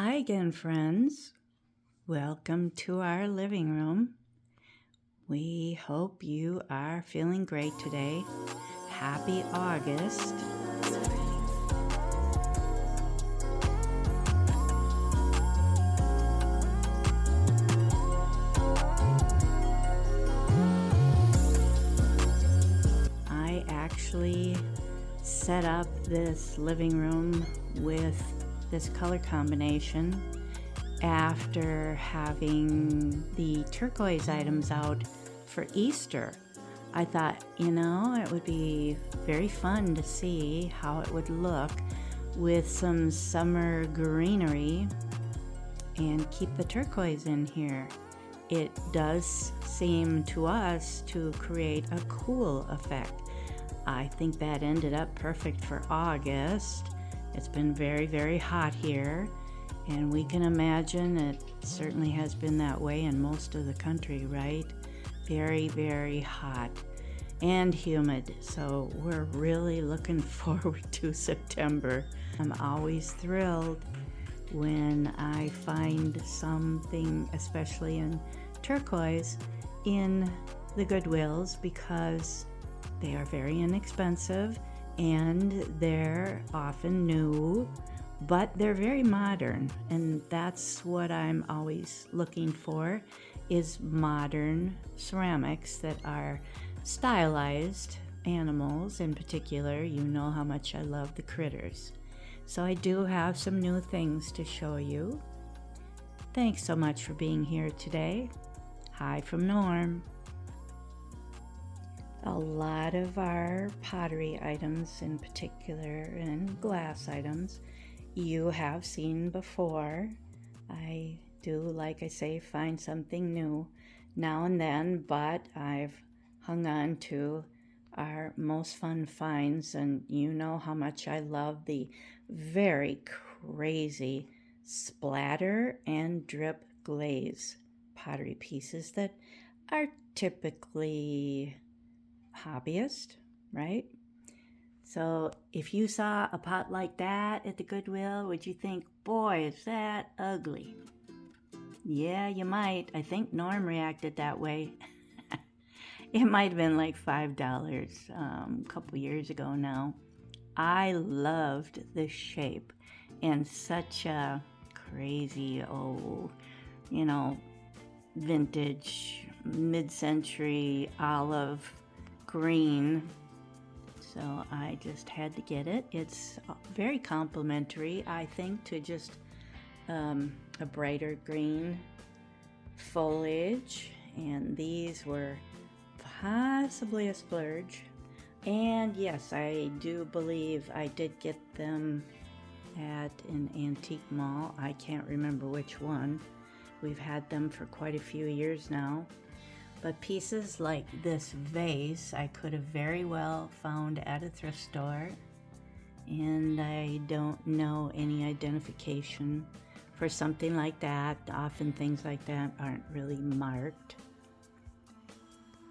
Hi again, friends. Welcome to our living room. We hope you are feeling great today. Happy August. I actually set up this living room with this color combination after having the turquoise items out for Easter. I thought, it would be very fun to see how it would look with some summer greenery and keep the turquoise in here. It does seem to us to create a cool effect. I think that ended up perfect for August. It's been very, very hot here, and we can imagine it certainly has been that way in most of the country, right? Very, very hot and humid. So we're really looking forward to September. I'm always thrilled when I find something, especially in turquoise, in the Goodwills, because they are very inexpensive and they're often new, but they're very modern, and that's what I'm always looking for, is modern ceramics that are stylized animals. In particular, you know how much I love the critters. So I do have some new things to show you. Thanks so much for being here today. Hi from Norm. A lot of our pottery items, in particular, and glass items, you have seen before. I do, like I say, find something new now and then, but I've hung on to our most fun finds, and you know how much I love the very crazy splatter and drip glaze pottery pieces that are typically hobbyist, right? So if you saw a pot like that at the Goodwill, would you think, boy, is that ugly? Yeah, you might. I think Norm reacted that way. It might have been like $5 a couple years ago now. I loved the shape and such a crazy old, vintage, mid-century olive green. So I just had to get it. It's very complimentary, I think, to just a brighter green foliage. And these were possibly a splurge. And yes, I do believe I did get them at an antique mall. I can't remember which one. We've had them for quite a few years now. But pieces like this vase I could have very well found at a thrift store, and I don't know any identification for something like that. Often things like that aren't really marked.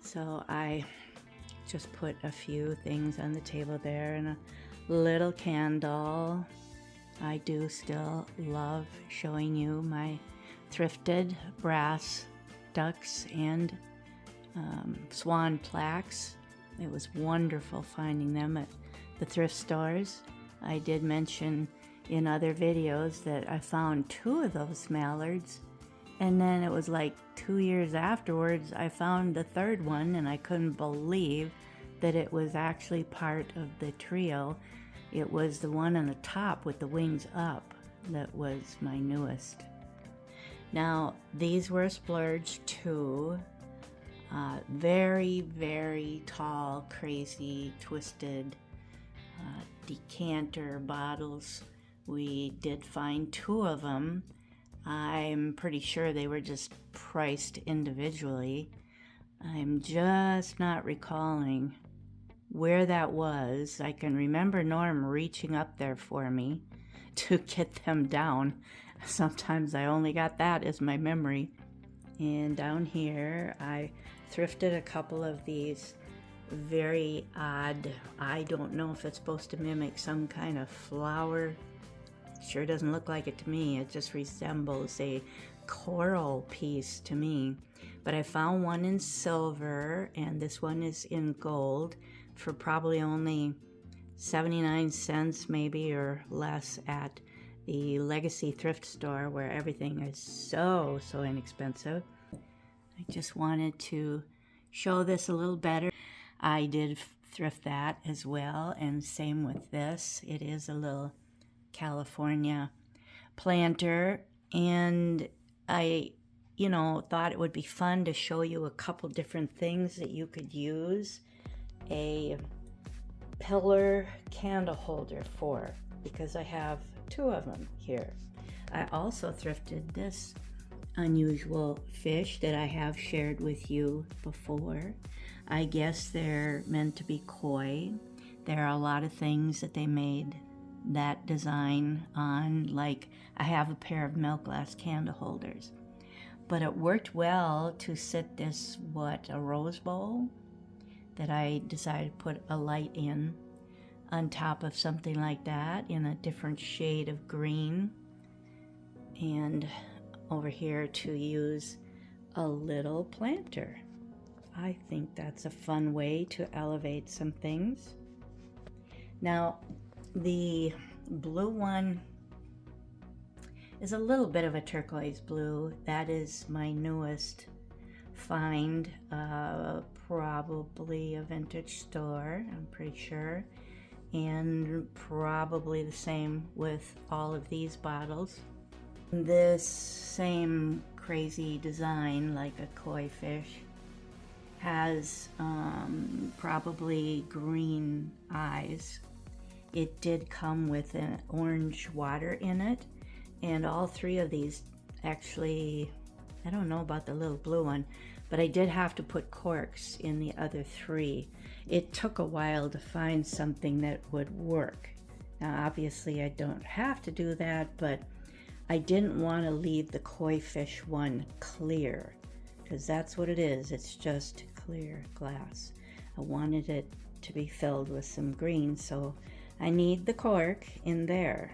So I just put a few things on the table there and a little candle. I do still love showing you my thrifted brass ducks and swan plaques. It was wonderful finding them at the thrift stores. I did mention in other videos that I found 2 of those mallards, and then it was like 2 years afterwards I found the 3rd one, and I couldn't believe that it was actually part of the trio. It was the one on the top with the wings up that was my newest. Now, these were a splurge too. Very, very tall, crazy, twisted decanter bottles. We did find 2 of them. I'm pretty sure they were just priced individually. I'm just not recalling where that was. I can remember Norm reaching up there for me to get them down. Sometimes I only got that as my memory. And down here, I thrifted a couple of these very odd, I don't know if it's supposed to mimic some kind of flower sure doesn't look like it to me. It just resembles a coral piece to me. But I found one in silver, and this one is in gold for probably only 79 cents maybe or less at the Legacy thrift store, where everything is so inexpensive. I just wanted to show this a little better. I did thrift that as well, and same with this. It is a little California planter, and I thought it would be fun to show you a couple different things that you could use a pillar candle holder for, because I have two of them here. I also thrifted this unusual fish that I have shared with you before. I guess they're meant to be koi. There are a lot of things that they made that design on, like I have a pair of milk glass candle holders, but it worked well to sit this, a rose bowl that I decided to put a light in on top of something like that in a different shade of green, and over here to use a little planter. I think that's a fun way to elevate some things. Now, the blue one is a little bit of a turquoise blue. That is my newest find, probably a vintage store, I'm pretty sure. And probably the same with all of these bottles. This same crazy design, like a koi fish, has probably green eyes. It did come with an orange water in it, and all three of these actually, I don't know about the little blue one, but I did have to put corks in the other three. It took a while to find something that would work. Now obviously I don't have to do that, but I didn't want to leave the koi fish one clear, because that's what it is. It's just clear glass. I wanted it to be filled with some green, so I need the cork in there.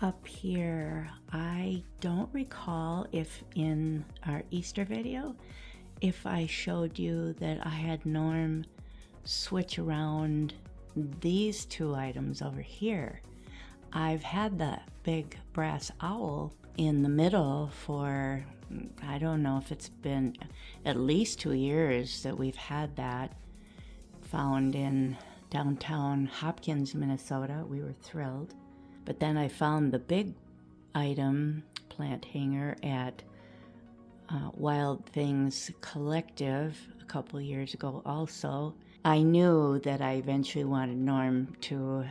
Up here, I don't recall if in our Easter video, if I showed you that I had Norm switch around these two items over here. I've had the big brass owl in the middle for, I don't know if it's been at least 2 years that we've had that, found in downtown Hopkins, Minnesota. We were thrilled. But then I found the big item plant hanger at Wild Things Collective a couple years ago also. I knew that I eventually wanted Norm to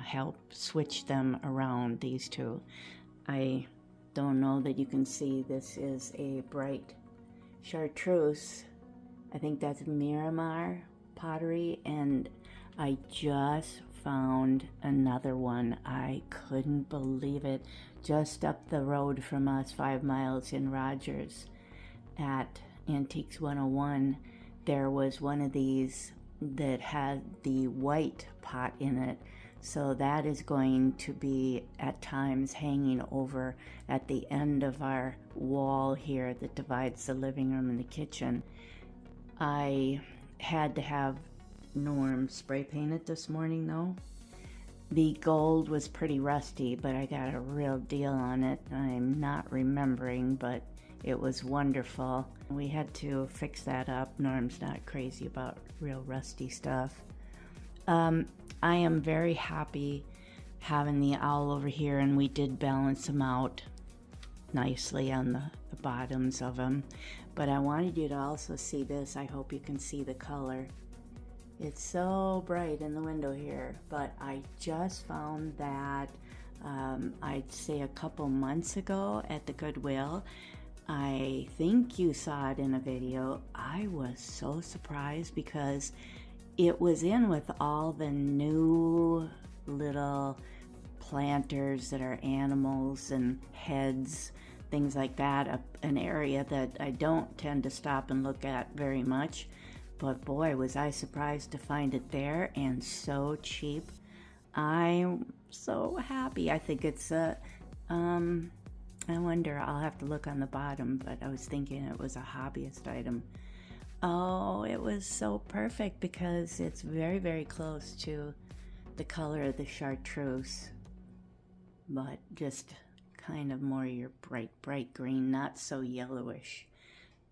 help switch them around, these two. I don't know that you can see, this is a bright chartreuse. I think that's Miramar Pottery, and I just found another one. I couldn't believe it. Just up the road from us, 5 miles in Rogers at Antiques 101, there was one of these that had the white pot in it. So that is going to be at times hanging over at the end of our wall here that divides the living room and the kitchen. I had to have Norm spray paint it this morning though. The gold was pretty rusty, but I got a real deal on it. I'm not remembering, but it was wonderful. We had to fix that up. Norm's not crazy about real rusty stuff. I am very happy having the owl over here, and we did balance them out nicely on the bottoms of them. But I wanted you to also see this. I hope you can see the color. It's so bright in the window here, but I just found that I'd say a couple months ago at the Goodwill. I think you saw it in a video. I was so surprised because it was in with all the new little planters that are animals and heads, things like that, an area that I don't tend to stop and look at very much. But boy, was I surprised to find it there, and so cheap. I'm so happy. I think it's I wonder, I'll have to look on the bottom, but I was thinking it was a hobbyist item. Oh, it was so perfect because it's very, very close to the color of the chartreuse, but just kind of more your bright green, not so yellowish.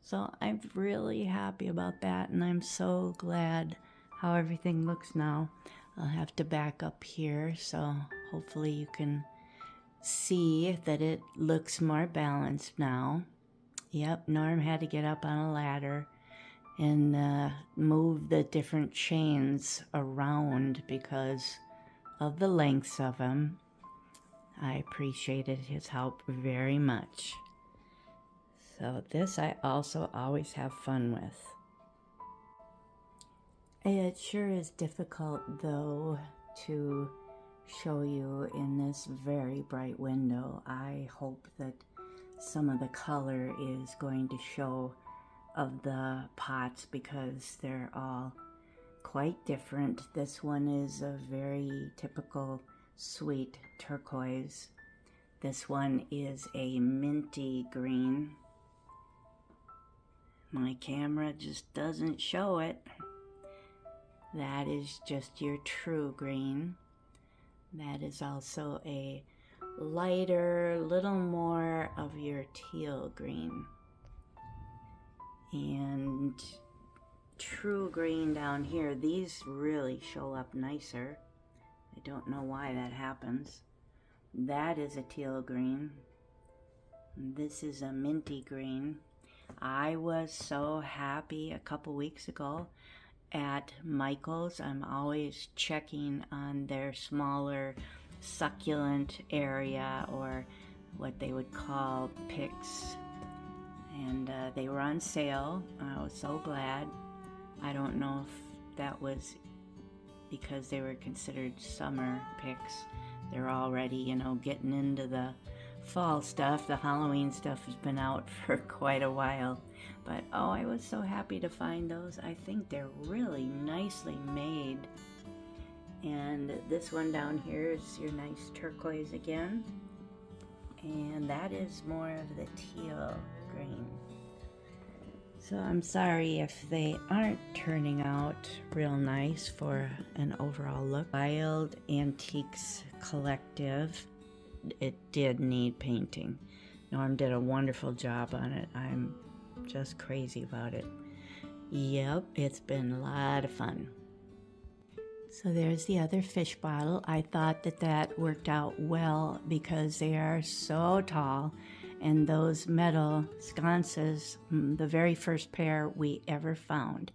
So I'm really happy about that, and I'm so glad how everything looks now. I'll have to back up here, so hopefully you can see that it looks more balanced now. Yep, Norm had to get up on a ladder and move the different chains around because of the lengths of them. I appreciated his help very much. So this I also always have fun with. It sure is difficult though to show you in this very bright window. I hope that some of the color is going to show of the pots because they're all quite different. This one is a very typical sweet turquoise. This one is a minty green. My camera just doesn't show it. That is just your true green. That is also a lighter, little more of your teal green. And true green down here, these really show up nicer. I don't know why that happens. That is a teal green. This is a minty green. I was so happy a couple weeks ago at Michael's. I'm always checking on their smaller succulent area, or what they would call picks, and they were on sale. I was so glad. I don't know if that was because they were considered summer picks. They're already, you know, getting into the fall stuff. The Halloween stuff has been out for quite a while. But oh, I was so happy to find those. I think they're really nicely made. And this one down here is your nice turquoise again. And that is more of the teal green. So I'm sorry if they aren't turning out real nice for an overall look. Wild Antiques Collective, it did need painting. Norm did a wonderful job on it. I'm just crazy about it. Yep, it's been a lot of fun. So there's the other fish bottle. I thought that worked out well because they are so tall, and those metal sconces, the very first pair we ever found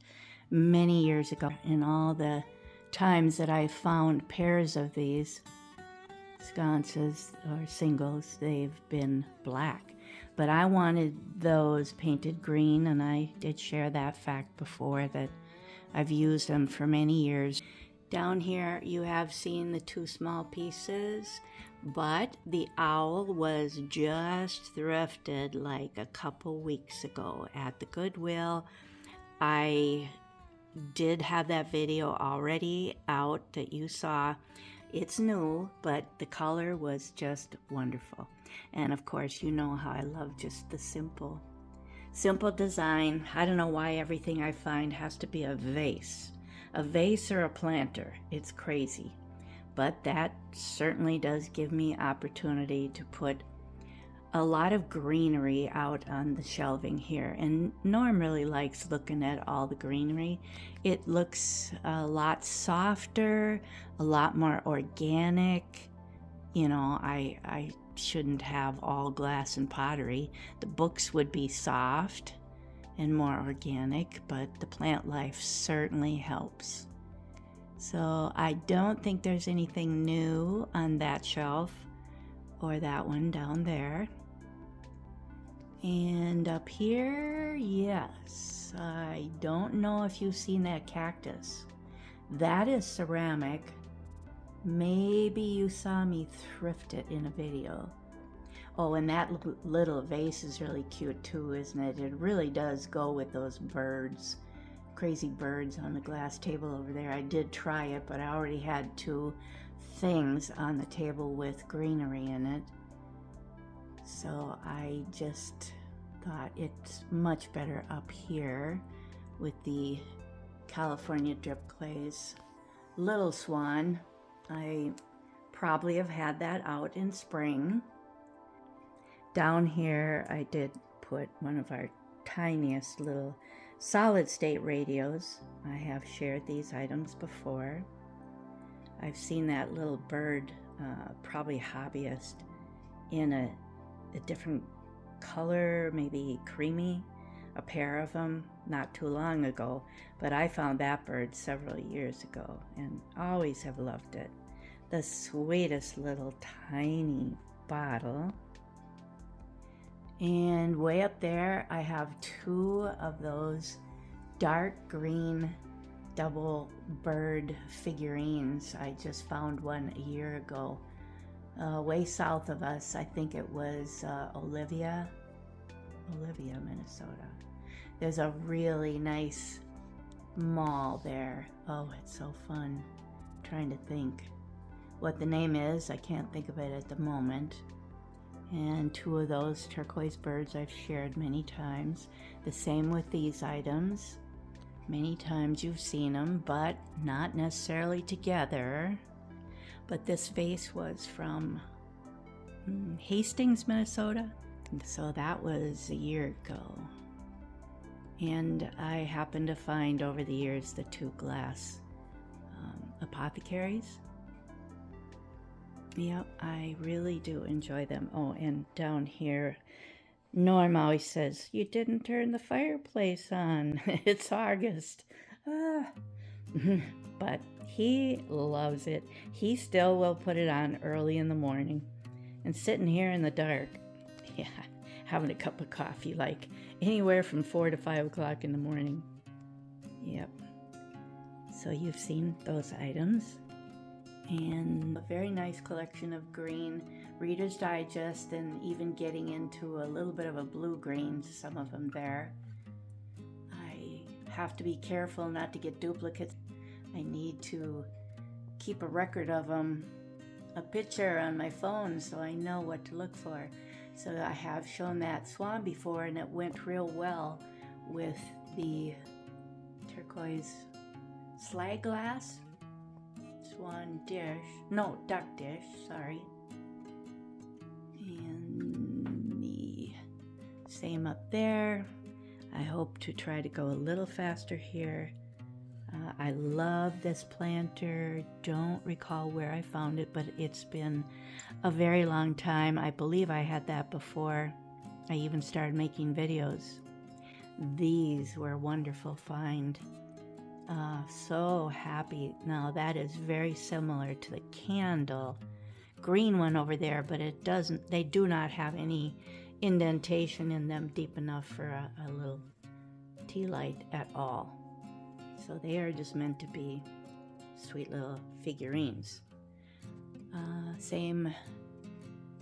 many years ago. In all the times that I found pairs of these sconces or singles, they've been black. But I wanted those painted green, and I did share that fact before that I've used them for many years. Down here you have seen the two small pieces, but the owl was just thrifted like a couple weeks ago at the Goodwill. I did have that video already out that you saw. It's new, but the color was just wonderful. And of course, you know how I love just the simple design. I don't know why everything I find has to be a vase or a planter. It's crazy. But that certainly does give me opportunity to put a lot of greenery out on the shelving here. And Norm really likes looking at all the greenery. It looks a lot softer, a lot more organic. You know, I shouldn't have all glass and pottery. The books would be soft and more organic, but the plant life certainly helps. So I don't think there's anything new on that shelf or that one down there. And up here, yes, I don't know if you've seen that cactus. That is ceramic. Maybe you saw me thrift it in a video. Oh, and that little vase is really cute too, isn't it? It really does go with those birds, crazy birds on the glass table over there. I did try it, but I already had two things on the table with greenery in it. So I just thought it's much better up here with the California drip glaze. Little Swan, I probably have had that out in spring. Down here I did put one of our tiniest little solid state radios. I have shared these items before. I've seen that little bird, probably hobbyist, in a different color, maybe creamy, a pair of them not too long ago, but I found that bird several years ago and always have loved it. The sweetest little tiny bottle. And way up there I have two of those dark green double bird figurines. I just found one a year ago, way south of us. I think it was Olivia, Minnesota. There's a really nice mall there. Oh, it's so fun. I'm trying to think what the name is. I can't think of it at the moment. And two of those turquoise birds I've shared many times. The same with these items. Many times you've seen them, but not necessarily together. But this vase was from Hastings, Minnesota. So that was a year ago. And I happened to find over the years the two glass apothecaries. Yep, I really do enjoy them. Oh, and down here, Norm always says, "You didn't turn the fireplace on." It's August. But he loves it. He still will put it on early in the morning. And sitting here in the dark, yeah, having a cup of coffee, like anywhere from 4 to 5 o'clock in the morning. Yep. So you've seen those items. And a very nice collection of green, Reader's Digest, and even getting into a little bit of a blue-green, some of them there. I have to be careful not to get duplicates. I need to keep a record of them, a picture on my phone so I know what to look for. So I have shown that swan before and it went real well with the turquoise slag glass. Swan dish, no, duck dish, sorry. And the same up there. I hope to try to go a little faster here. I love this planter. Don't recall where I found it, but it's been a very long time. I believe I had that before I even started making videos. These were a wonderful find. So happy. Now that is very similar to the candle green one over there, but it doesn't, they do not have any indentation in them deep enough for a little tea light at all. So they are just meant to be sweet little figurines. Same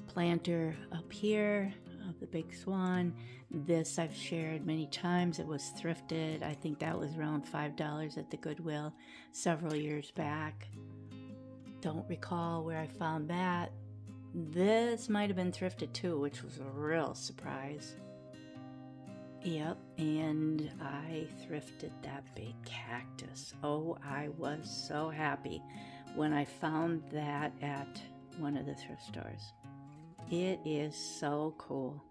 planter up here of the big swan. This I've shared many times. It was thrifted. I think that was around $5 at the Goodwill several years back. Don't recall where I found that. This might have been thrifted too, which was a real surprise. Yep, and I thrifted that big cactus. Oh, I was so happy when I found that at one of the thrift stores. It is so cool.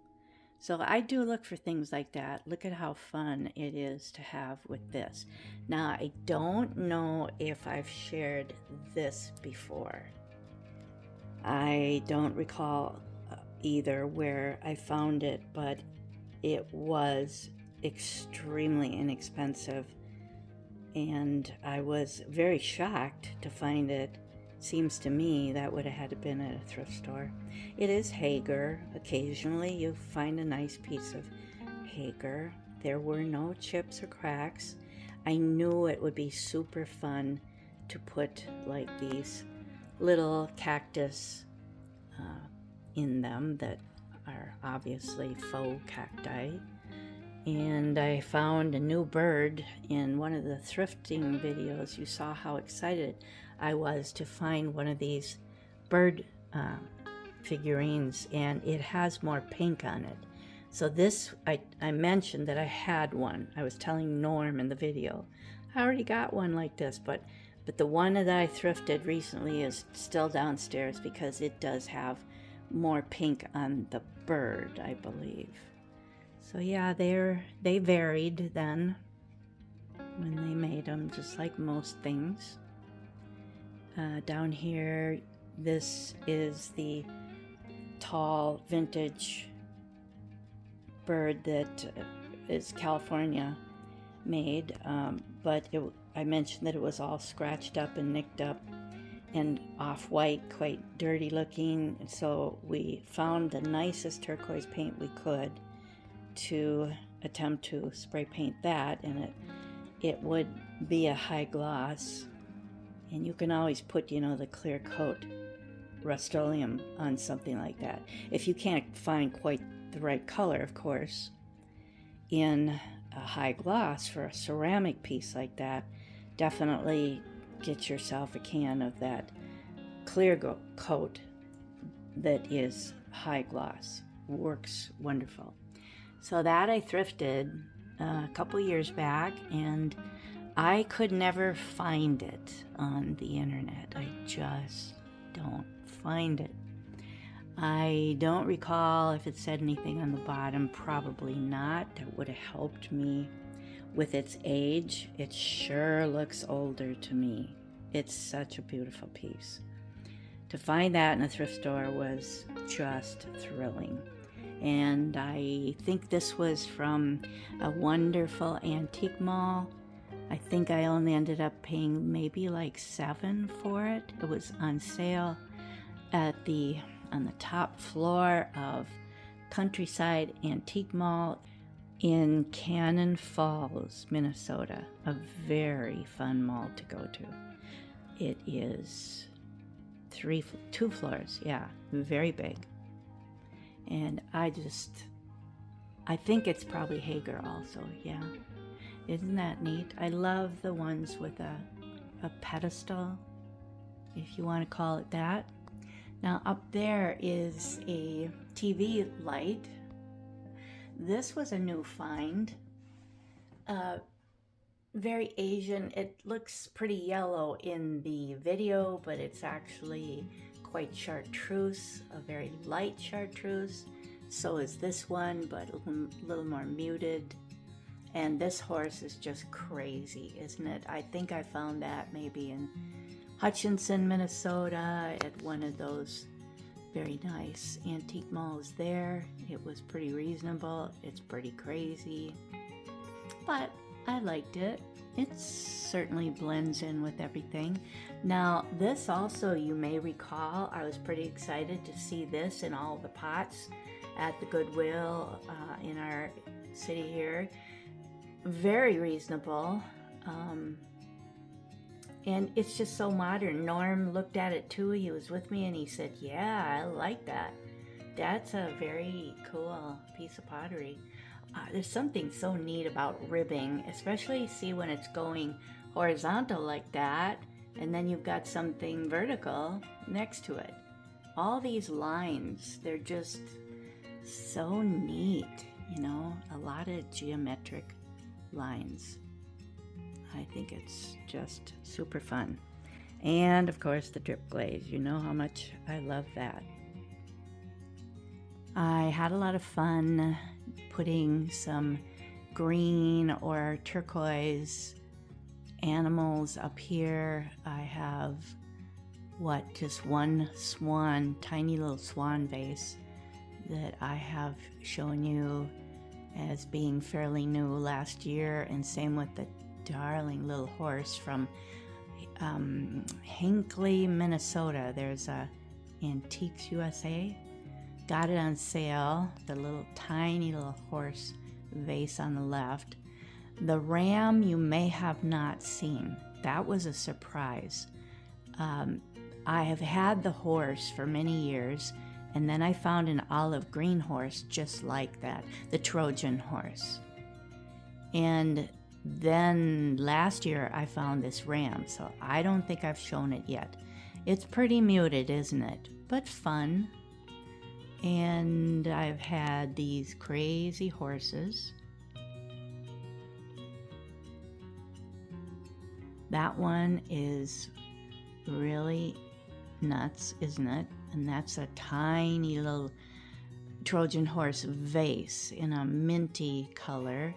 So I do look for things like that. Look at how fun it is to have with this. Now, I don't know if I've shared this before. I don't recall either where I found it, but it was extremely inexpensive. And I was very shocked to find it. Seems to me that would have had to been at a thrift store. It is Hager. Occasionally you find a nice piece of Hager. There were no chips or cracks. I knew it would be super fun to put like these little cactus in them that are obviously faux cacti. And I found a new bird in one of the thrifting videos. You saw how excited I was to find one of these bird figurines, and it has more pink on it. So this, I mentioned that I had one. I was telling Norm in the video, I already got one like this, but the one that I thrifted recently is still downstairs because it does have more pink on the bird, I believe. So yeah, they varied then when they made them, just like most things. Down here, this is the tall vintage bird that is California made, but I mentioned that it was all scratched up and nicked up and off-white, quite dirty looking. So we found the nicest turquoise paint we could to attempt to spray paint that, and it would be a high gloss, and you can always put, you know, the clear coat Rust-Oleum on something like that. If you can't find quite the right color, of course, in a high gloss for a ceramic piece like that, definitely get yourself a can of that clear coat that is high gloss. Works wonderful. So that I thrifted a couple years back, and I could never find it on the internet. I just don't find it. I don't recall if it said anything on the bottom. Probably not. That would have helped me with its age. It sure looks older to me. It's such a beautiful piece. To find that in a thrift store was just thrilling. And I think this was from a wonderful antique mall. I think I only ended up paying maybe like $7 for it. It was on sale on the top floor of Countryside Antique Mall in Cannon Falls, Minnesota. A very fun mall to go to. It is 2 floors, yeah, very big. And I think it's probably Hager also, yeah. Isn't that neat? I love the ones with a pedestal, if you want to call it that. Now up there is a TV light. This was a new find. Very Asian. It looks pretty yellow in the video, but it's actually quite chartreuse, a very light chartreuse. So is this one, but a little more muted. And this horse is just crazy, isn't it? I think I found that maybe in Hutchinson, Minnesota, at one of those very nice antique malls there. It was pretty reasonable. It's pretty crazy, but I liked it. It certainly blends in with everything. Now, this also, you may recall, I was pretty excited to see this in all the pots at the Goodwill in our city here. Very reasonable. And it's just so modern. Norm looked at it too. He was with me and he said, yeah, I like that. That's a very cool piece of pottery. There's something so neat about ribbing, especially see when it's going horizontal like that, and then you've got something vertical next to it. All these lines, they're just so neat, you know, a lot of geometric lines. I think it's just super fun. And of course the drip glaze, you know how much I love that. I had a lot of fun putting some green or turquoise animals up here. I have just one swan, tiny little swan vase that I have shown you as being fairly new last year, and same with the darling little horse from Hinckley, Minnesota. There's a Antiques USA. Got it on sale, the little tiny little horse vase on the left. The ram you may have not seen. That was a surprise. I have had the horse for many years, and then I found an olive green horse just like that, the Trojan horse. And then last year I found this ram, so I don't think I've shown it yet. It's pretty muted, isn't it? But fun. And I've had these crazy horses. That one is really nuts, isn't it? And that's a tiny little Trojan horse vase in a minty color.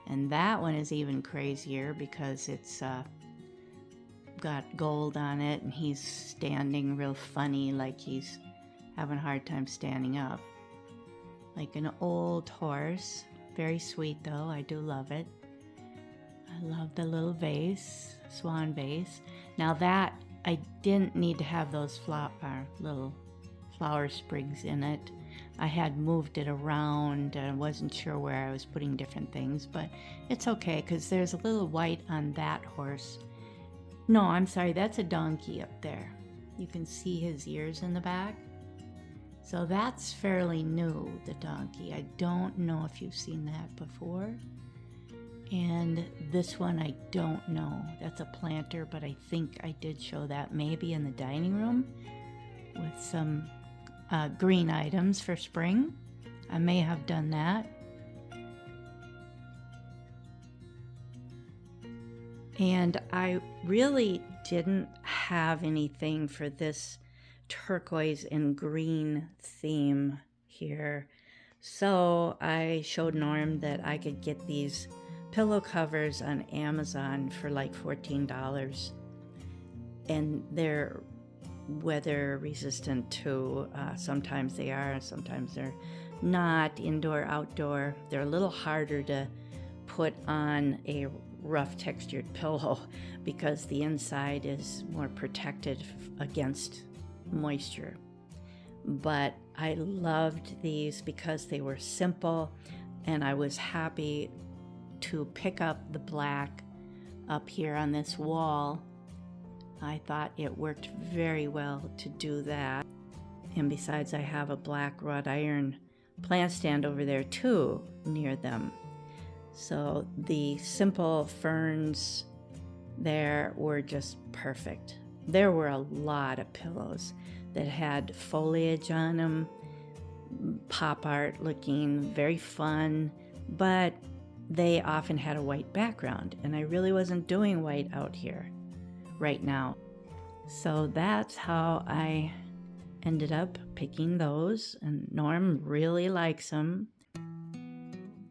And that one is even crazier because it's got gold on it, and he's standing real funny, like he's having a hard time standing up. Like an old horse. Very sweet though, I do love it. I love the little vase, swan vase. Now that, I didn't need to have those little flower sprigs in it. I had moved it around and wasn't sure where I was putting different things, but it's okay because there's a little white on that horse. No, I'm sorry, that's a donkey up there. You can see his ears in the back. So that's fairly new, the donkey. I don't know if you've seen that before. And this one I don't know. That's a planter, but I think I did show that maybe in the dining room with some green items for spring. I may have done that. And I really didn't have anything for this turquoise and green theme here. So I showed Norm that I could get these pillow covers on Amazon for like $14. And they're weather resistant too. Sometimes they are, sometimes they're not. Indoor, outdoor. They're a little harder to put on a rough textured pillow because the inside is more protected against moisture. But I loved these because they were simple, and I was happy to pick up the black up here on this wall. I thought it worked very well to do that. And besides, I have a black wrought iron plant stand over there too, near them. So the simple ferns there were just perfect. There were a lot of pillows that had foliage on them, pop art looking, very fun, but they often had a white background, and I really wasn't doing white out here right now. So that's how I ended up picking those, and Norm really likes them.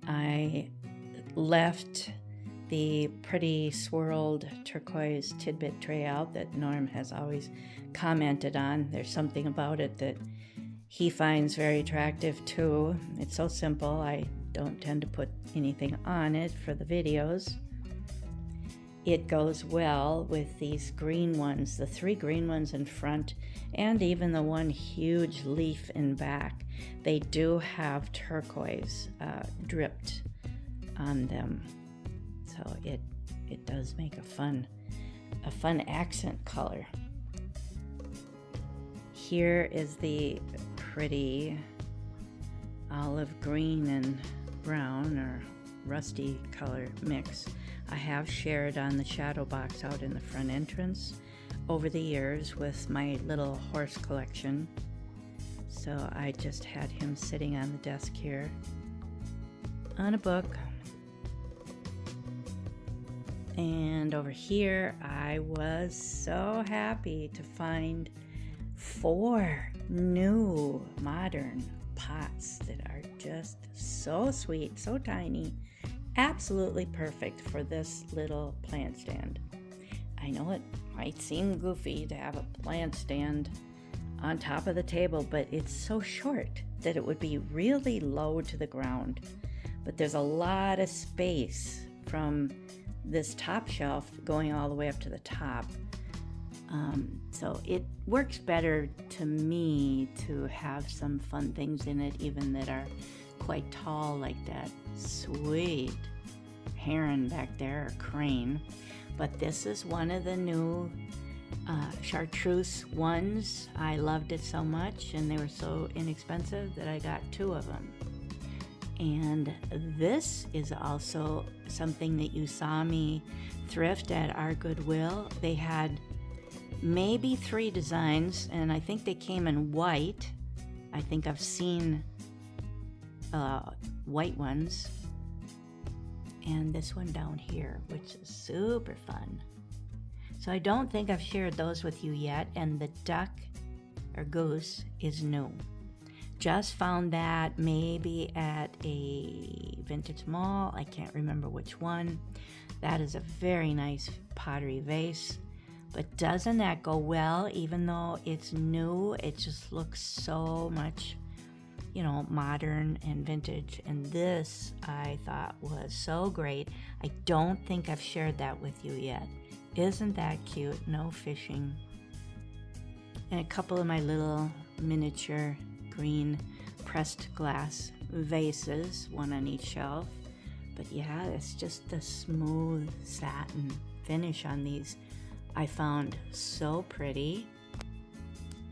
I left the pretty swirled turquoise tidbit tray out that Norm has always commented on. There's something about it that he finds very attractive too. It's so simple. I don't tend to put anything on it for the videos. It goes well with these green ones, the 3 green ones in front, and even the one huge leaf in back. They do have turquoise dripped on them, so it does make a fun accent color. Here is the pretty olive green and brown or rusty color mix. I have shared on the shadow box out in the front entrance over the years with my little horse collection. So I just had him sitting on the desk here on a book. And over here, I was so happy to find 4 new modern pots that are just so sweet, so tiny, absolutely perfect for this little plant stand. I know it might seem goofy to have a plant stand on top of the table, but it's so short that it would be really low to the ground. But there's a lot of space from this top shelf going all the way up to the top. So it works better to me to have some fun things in it, even that are quite tall, like that sweet heron back there, or crane. But this is one of the new chartreuse ones. I loved it so much, and they were so inexpensive that I got 2 of them. And this is also something that you saw me thrift at our Goodwill. They had maybe 3 designs, and I think they came in white. I think I've seen white ones. And this one down here, which is super fun. So I don't think I've shared those with you yet, and the duck or goose is new. Just found that maybe at a vintage mall. I can't remember which one. That is a very nice pottery vase. But doesn't that go well? Even though it's new, it just looks so much, modern and vintage. And this I thought was so great. I don't think I've shared that with you yet. Isn't that cute? No fishing. And a couple of my little miniature green pressed glass vases, one on each shelf. But yeah, it's just the smooth satin finish on these I found so pretty.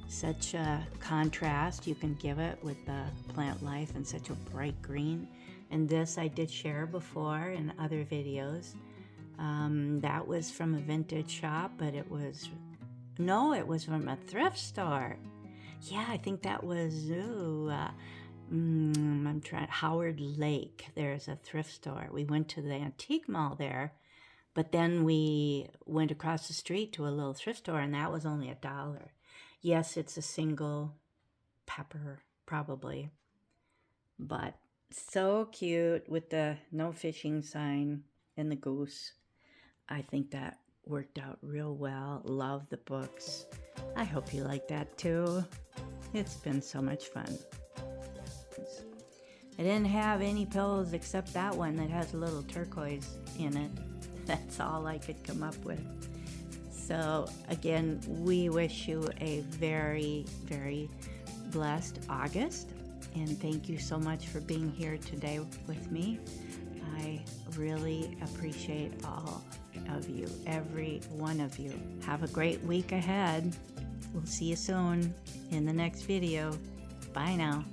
Such a contrast you can give it with the plant life and such a bright green. And this I did share before in other videos. That was from a vintage shop, but it was from a thrift store. Yeah, I think that was Howard Lake. There's a thrift store. We went to the antique mall there, but then we went across the street to a little thrift store, and that was only $1. Yes, it's a single pepper, probably, but so cute with the no fishing sign and the goose. I think that worked out real well. Love the books. I hope you like that too. It's been so much fun. I didn't have any pillows except that one that has a little turquoise in it. That's all I could come up with. So again, we wish you a very, very blessed August. And thank you so much for being here today with me. I really appreciate all of you, every one of you. Have a great week ahead. We'll see you soon in the next video. Bye now.